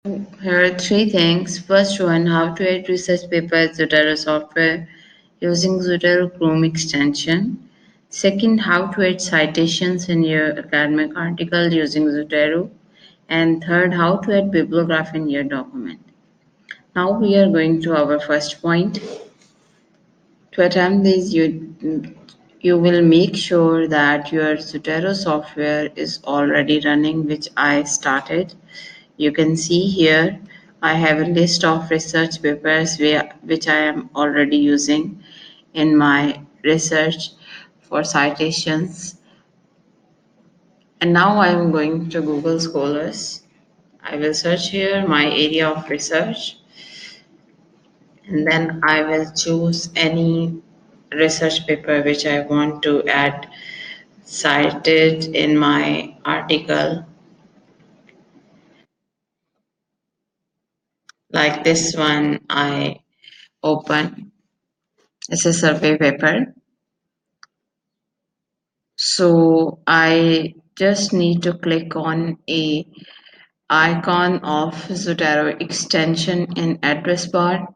Here are three things. First one, how to add research paper as Zotero software using Zotero Chrome extension. Second, how to add citations in your academic article using Zotero. And third, how to add bibliography in your document. Now we are going to our first point. To attempt this, you will make sure that your Zotero software is already running, which I started. You can see here I have a list of research papers which I am already using in my research for citations. And now I am going to Google Scholars. I will search here my area of research, and then I will choose any research paper which I want to add cited in my article, like this one I open. It's a survey paper. So I just need to click on a icon of Zotero extension in address bar.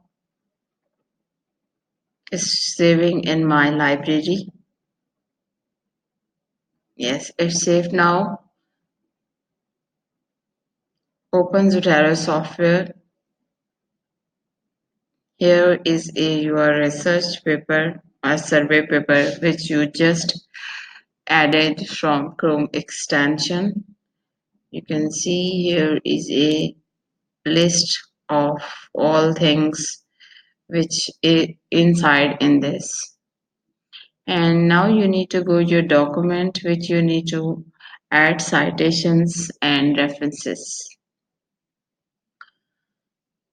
It's saving in my library. Yes, it's saved now. Open Zotero software. Here is your research paper, a survey paper which you just added from Chrome extension. You can see here is a list of all things which is inside in this. And now you need to go to your document which you need to add citations and references.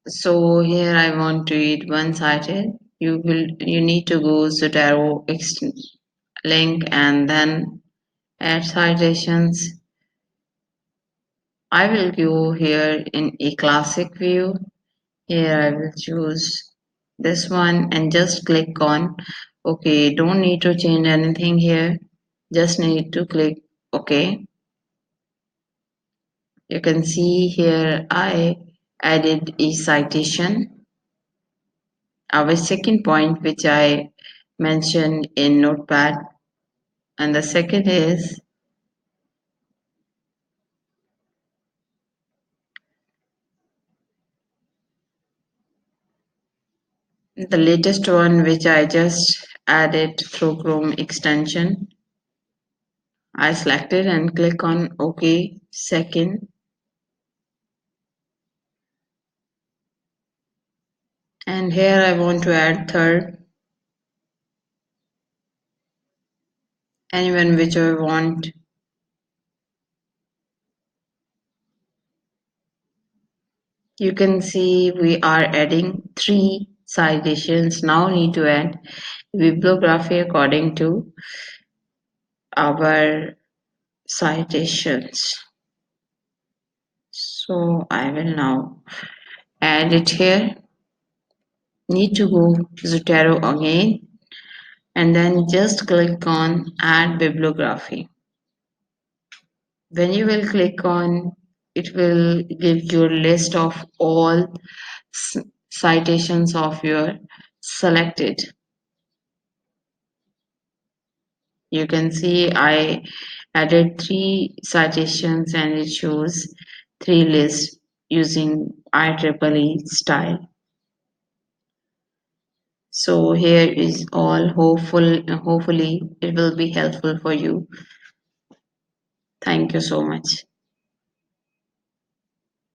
So here I want to read one cited. You need to go Zotero link and then add citations. I will go here in a classic view. Here I will choose this one and just click on OK. Don't need to change anything here. Just need to click OK. You can see here I added a citation. Our second point which I mentioned in Notepad, and the second is the latest one which I just added through Chrome extension. I selected and click on OK. Second, and here I want to add third, anyone which I want. You can see we are adding three citations. Now need to add bibliography according to our citations. So I will now add it here. Need to go Zotero again and then just click on add bibliography. When you will click on, it will give you a list of all citations of your selected. You can see I added three citations and it shows three lists using IEEE style. So here is all. Hopefully it will be helpful for you. Thank you so much.